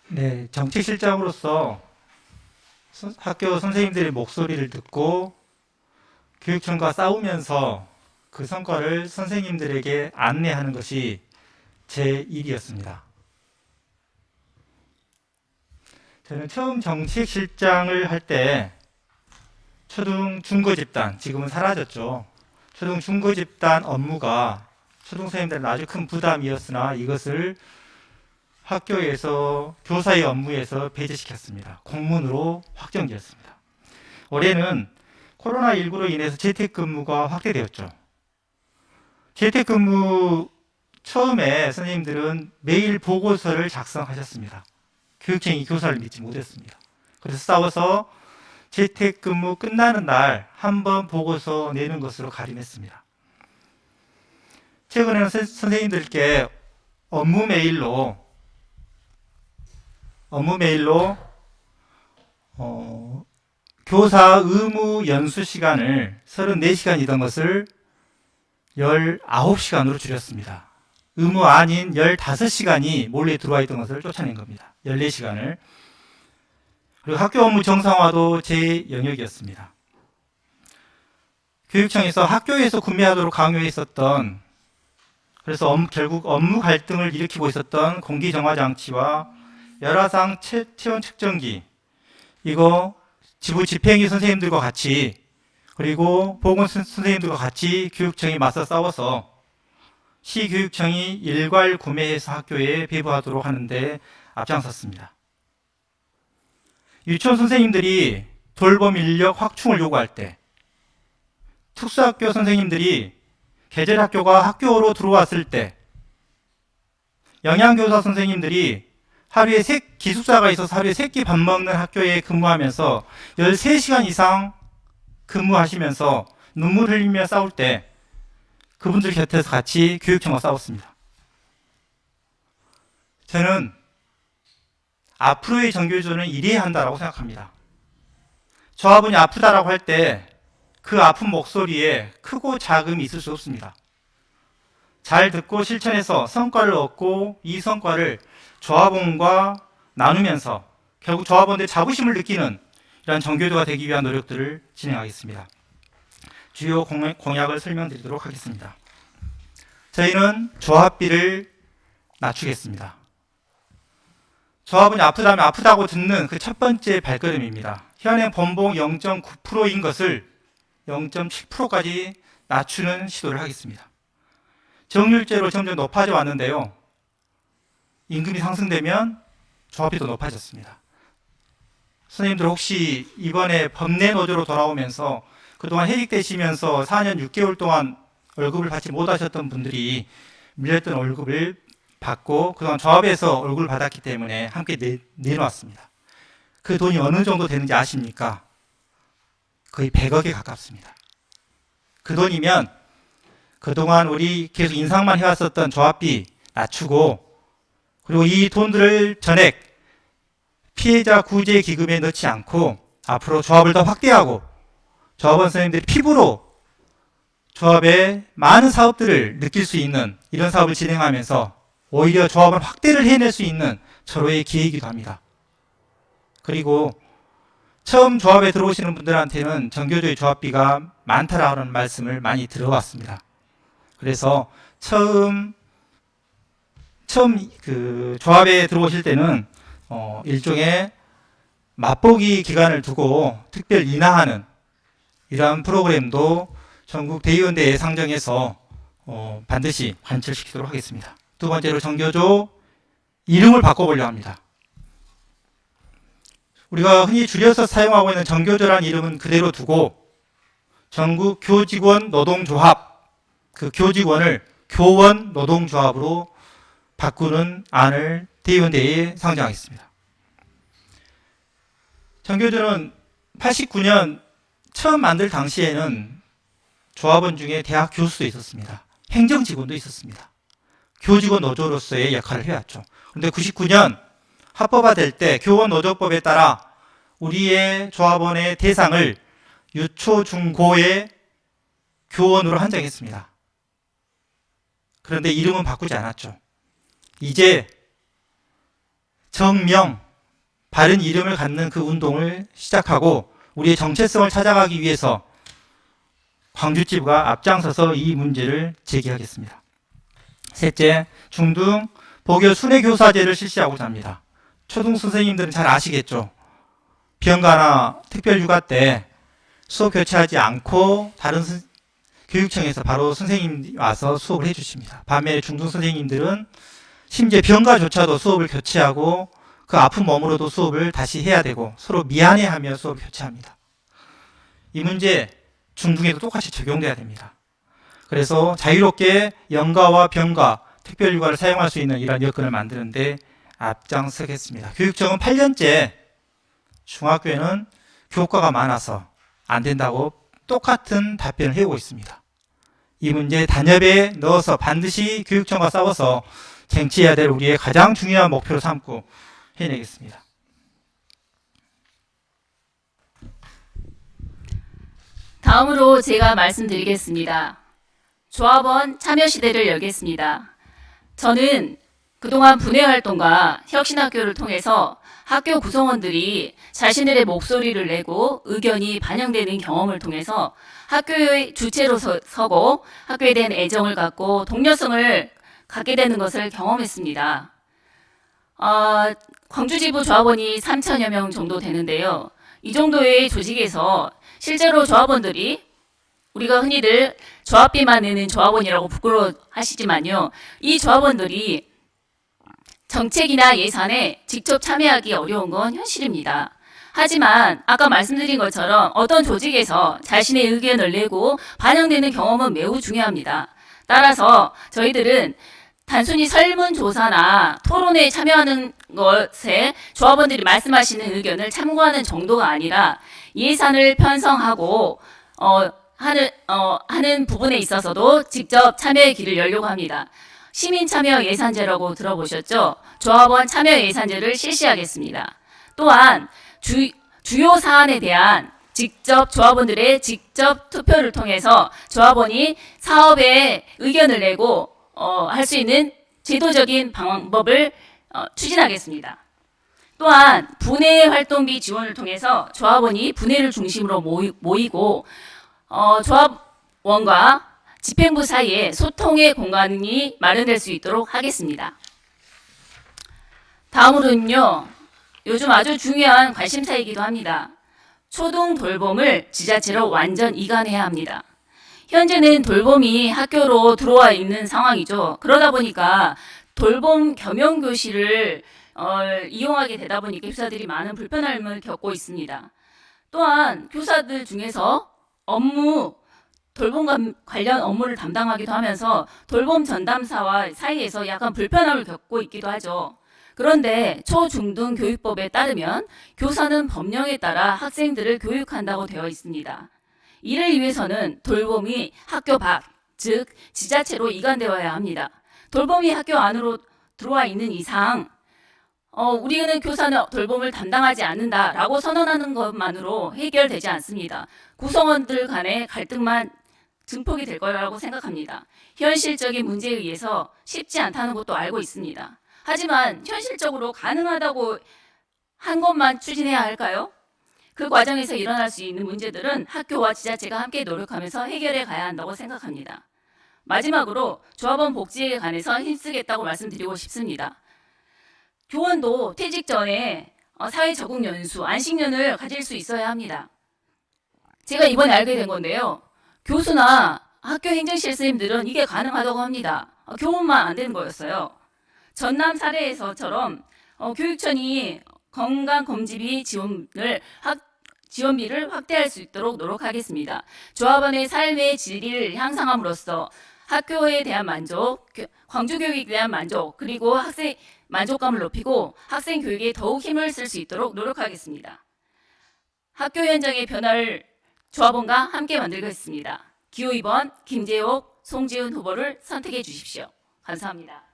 네, 정책실장으로서 학교 선생님들의 목소리를 듣고 교육청과 싸우면서 그 성과를 선생님들에게 안내하는 것이 제 일이었습니다. 저는 처음 정책실장을 할 때 초등 중고 집단, 지금은 사라졌죠. 초등 중고 집단 업무가 초등 선생님들은 아주 큰 부담이었으나 이것을 학교에서 교사의 업무에서 배제시켰습니다. 공문으로 확정되었습니다. 올해는 코로나19로 인해서 재택근무가 확대되었죠. 재택근무 처음에 선생님들은 매일 보고서를 작성하셨습니다. 교육청이 교사를 믿지 못했습니다. 그래서 싸워서 재택근무 끝나는 날 한 번 보고서 내는 것으로 가림했습니다. 최근에는 선생님들께 업무 메일로 교사 의무 연수 시간을 34시간이던 것을 19시간으로 줄였습니다. 의무 아닌 15시간이 몰래 들어와 있던 것을 쫓아낸 겁니다. 14시간을. 그리고 학교 업무 정상화도 제 영역이었습니다. 교육청에서 학교에서 구매하도록 강요했었던, 그래서 결국 업무 갈등을 일으키고 있었던 공기정화장치와 열화상 체온 측정기, 이거 지부 집행위 선생님들과 같이, 그리고 보건 선생님들과 같이 교육청이 맞서 싸워서 시교육청이 일괄 구매해서 학교에 배부하도록 하는데 앞장섰습니다. 유치원 선생님들이 돌봄 인력 확충을 요구할 때, 특수학교 선생님들이 계절학교가 학교로 들어왔을 때, 영양교사 선생님들이 하루에 기숙사가 있어서 하루에 3끼 밥 먹는 학교에 근무하면서 13시간 이상 근무하시면서 눈물 흘리며 싸울 때 그분들 곁에서 같이 교육청과 싸웠습니다. 저는 앞으로의 정교조는 이래야 한다고 생각합니다. 조합원이 아프다라고 할 때 그 아픈 목소리에 크고 작음이 있을 수 없습니다. 잘 듣고 실천해서 성과를 얻고 이 성과를 조합원과 나누면서 결국 조합원들의 자부심을 느끼는 이러한 정교조가 되기 위한 노력들을 진행하겠습니다. 주요 공약을 설명드리도록 하겠습니다. 저희는 조합비를 낮추겠습니다. 조합원이 아프다면 아프다고 듣는 그 첫 번째 발걸음입니다. 현행 본봉 0.9%인 것을 0.7%까지 낮추는 시도를 하겠습니다. 정률제로 점점 높아져 왔는데요. 임금이 상승되면 조합비도 높아졌습니다. 선생님들 혹시 이번에 법내 노조로 돌아오면서 그동안 해직되시면서 4년 6개월 동안 월급을 받지 못하셨던 분들이 밀렸던 월급을 받고 그동안 조합에서 월급을 받았기 때문에 함께 내놓았습니다. 그 돈이 어느 정도 되는지 아십니까? 거의 100억에 가깝습니다. 그 돈이면 그동안 우리 계속 인상만 해왔었던 조합비 낮추고 그리고 이 돈들을 전액 피해자 구제 기금에 넣지 않고 앞으로 조합을 더 확대하고 조합원 선생님들이 피부로 조합의 많은 사업들을 느낄 수 있는 이런 사업을 진행하면서 오히려 조합을 확대를 해낼 수 있는 절호의 기회이기도 합니다. 그리고 처음 조합에 들어오시는 분들한테는 정교조의 조합비가 많다라는 말씀을 많이 들어왔습니다. 그래서 처음 그 조합에 들어오실 때는 일종의 맛보기 기간을 두고 특별 인하하는 이러한 프로그램도 전국 대의원대회에 상정해서 반드시 관철시키도록 하겠습니다. 두 번째로 정교조 이름을 바꿔보려 합니다. 우리가 흔히 줄여서 사용하고 있는 정교조라는 이름은 그대로 두고 전국 교직원 노동조합, 그 교직원을 교원 노동조합으로 바꾸는 안을 대의원대회에 상정하겠습니다. 정교조는 89년 처음 만들 당시에는 조합원 중에 대학 교수도 있었습니다. 행정직원도 있었습니다. 교직원 노조로서의 역할을 해왔죠. 그런데 99년 합법화될 때 교원노조법에 따라 우리의 조합원의 대상을 유초, 중고의 교원으로 한정했습니다. 그런데 이름은 바꾸지 않았죠. 이제 정명, 바른 이름을 갖는 그 운동을 시작하고 우리의 정체성을 찾아가기 위해서 광주지부가 앞장서서 이 문제를 제기하겠습니다. 셋째, 중등 보교 순회교사제를 실시하고자 합니다. 초등 선생님들은 잘 아시겠죠? 병가나 특별휴가 때 수업 교체하지 않고 다른 교육청에서 바로 선생님이 와서 수업을 해주십니다. 반면에 중등 선생님들은 심지어 병가조차도 수업을 교체하고 그 아픈 몸으로도 수업을 다시 해야 되고 서로 미안해하며 수업을 교체합니다. 이 문제 중등에도 똑같이 적용돼야 됩니다. 그래서 자유롭게 연가와 병가, 특별휴가를 사용할 수 있는 이런 여건을 만드는데 앞장서겠습니다. 교육청은 8년째 중학교에는 교과가 많아서 안 된다고 똑같은 답변을 해오고 있습니다. 이 문제 단협에 넣어서 반드시 교육청과 싸워서 쟁취해야 될 우리의 가장 중요한 목표로 삼고 해내겠습니다. 다음으로 제가 말씀드리겠습니다. 조합원 참여시대를 열겠습니다. 저는 그동안 분회활동과 혁신학교를 통해서 학교 구성원들이 자신들의 목소리를 내고 의견이 반영되는 경험을 통해서 학교의 주체로 서고 학교에 대한 애정을 갖고 독려성을 갖게 되는 것을 경험했습니다. 광주지부 조합원이 3천여 명 정도 되는데요. 이 정도의 조직에서 실제로 조합원들이 우리가 흔히들 조합비만 내는 조합원이라고 부끄러워하시지만요. 이 조합원들이 정책이나 예산에 직접 참여하기 어려운 건 현실입니다. 하지만 아까 말씀드린 것처럼 어떤 조직에서 자신의 의견을 내고 반영되는 경험은 매우 중요합니다. 따라서 저희들은 단순히 설문조사나 토론회에 참여하는 것에 조합원들이 말씀하시는 의견을 참고하는 정도가 아니라 예산을 편성하고 하는 부분에 있어서도 직접 참여의 길을 열려고 합니다. 시민참여 예산제라고 들어보셨죠? 조합원 참여 예산제를 실시하겠습니다. 또한 주요 사안에 대한 조합원들의 직접 투표를 통해서 조합원이 사업에 의견을 내고 할 수 있는 제도적인 방법을 추진하겠습니다. 또한 분해 활동비 지원을 통해서 조합원이 분해를 중심으로 모이고 조합원과 집행부 사이에 소통의 공간이 마련될 수 있도록 하겠습니다. 다음으로는요. 요즘 아주 중요한 관심사이기도 합니다. 초등 돌봄을 지자체로 완전 이관해야 합니다. 현재는 돌봄이 학교로 들어와 있는 상황이죠. 그러다 보니까 돌봄 겸용교실을 이용하게 되다 보니까 교사들이 많은 불편함을 겪고 있습니다. 또한 교사들 중에서 돌봄 관련 업무를 담당하기도 하면서 돌봄 전담사와 사이에서 약간 불편함을 겪고 있기도 하죠. 그런데 초중등 교육법에 따르면 교사는 법령에 따라 학생들을 교육한다고 되어 있습니다. 이를 위해서는 돌봄이 학교 밖, 즉 지자체로 이관되어야 합니다. 돌봄이 학교 안으로 들어와 있는 이상 우리는 교사는 돌봄을 담당하지 않는다라고 선언하는 것만으로 해결되지 않습니다. 구성원들 간의 갈등만 증폭이 될 거라고 생각합니다. 현실적인 문제에 의해서 쉽지 않다는 것도 알고 있습니다. 하지만 현실적으로 가능하다고 한 것만 추진해야 할까요? 그 과정에서 일어날 수 있는 문제들은 학교와 지자체가 함께 노력하면서 해결해 가야 한다고 생각합니다. 마지막으로 조합원 복지에 관해서 힘쓰겠다고 말씀드리고 싶습니다. 교원도 퇴직 전에 사회 적응 연수, 안식년을 가질 수 있어야 합니다. 제가 이번에 알게 된 건데요. 교수나 학교 행정실장님들은 이게 가능하다고 합니다. 교원만 안 되는 거였어요. 전남 사례에서처럼 교육청이 건강검진비 지원비를 확대할 수 있도록 노력하겠습니다. 조합원의 삶의 질을 향상함으로써 학교에 대한 만족, 광주교육에 대한 만족, 그리고 학생 만족감을 높이고 학생 교육에 더욱 힘을 쓸 수 있도록 노력하겠습니다. 학교 현장의 변화를 조합원과 함께 만들겠습니다. 기호 2번 김재옥, 송지은 후보를 선택해 주십시오. 감사합니다.